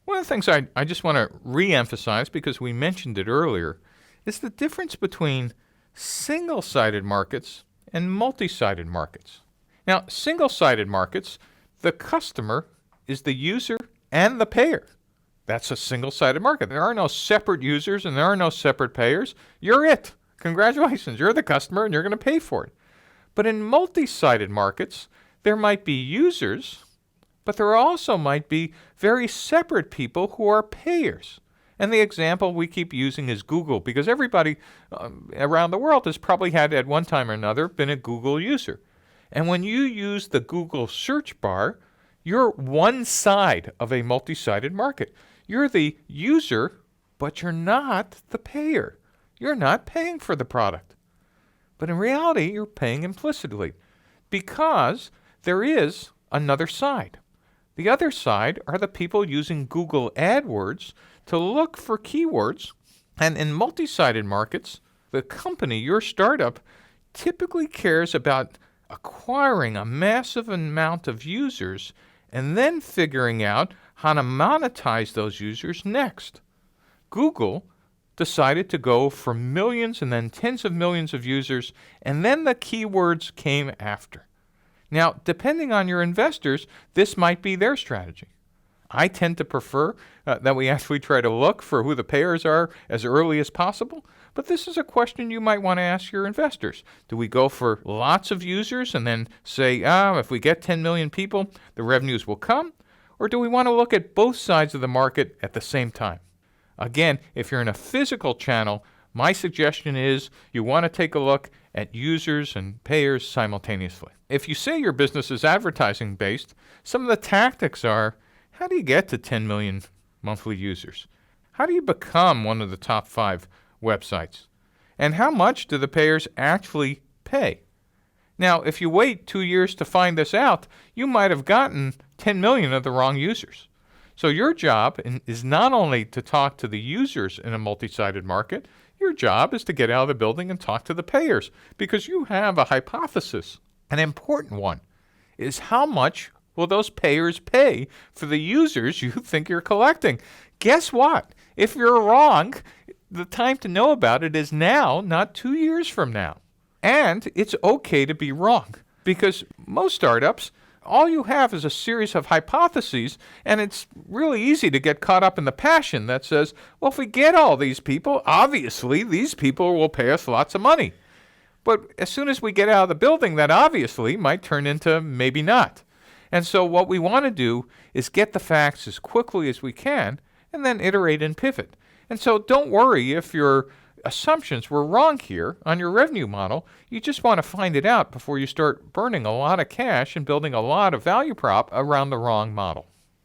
One of the things I just want to re-emphasize, because we mentioned it earlier, is the difference between single-sided markets and multi-sided markets. Now, single-sided markets, the customer is the user and the payer. That's a single-sided market. There are no separate users and there are no separate payers. You're it. Congratulations. You're the customer and you're going to pay for it. But in multi-sided markets, there might be users, but there also might be very separate people who are payers. And the example we keep using is Google, because everybody around the world has probably had at one time or another been a Google user. And when you use the Google search bar, you're one side of a multi-sided market. You're the user, but you're not the payer. You're not paying for the product. But in reality, you're paying implicitly because there is another side. The other side are the people using Google AdWords to look for keywords. And in multi-sided markets, the company, your startup, typically cares about acquiring a massive amount of users and then figuring out how to monetize those users next. Google decided to go for millions and then tens of millions of users, and then the keywords came after. Now, depending on your investors, this might be their strategy. I tend to prefer that we actually try to look for who the payers are as early as possible, but this is a question you might want to ask your investors. Do we go for lots of users and then say, if we get 10 million people, the revenues will come? Or do we want to look at both sides of the market at the same time? Again, if you're in a physical channel, my suggestion is you want to take a look at users and payers simultaneously. If you say your business is advertising based, some of the tactics are, how do you get to 10 million monthly users? How do you become one of the top 5 websites? And how much do the payers actually pay? Now, if you wait 2 years to find this out, you might have gotten 10 million of the wrong users. So your job is not only to talk to the users in a multi-sided market, your job is to get out of the building and talk to the payers, because you have a hypothesis. An important one is, how much will those payers pay for the users you think you're collecting? Guess what? If you're wrong, the time to know about it is now, not 2 years from now. And it's okay to be wrong, because most startups, all you have is a series of hypotheses, and it's really easy to get caught up in the passion that says, well, if we get all these people, obviously these people will pay us lots of money. But as soon as we get out of the building, that obviously might turn into maybe not. And so what we want to do is get the facts as quickly as we can and then iterate and pivot. And so don't worry if your assumptions were wrong here on your revenue model. You just want to find it out before you start burning a lot of cash and building a lot of value prop around the wrong model.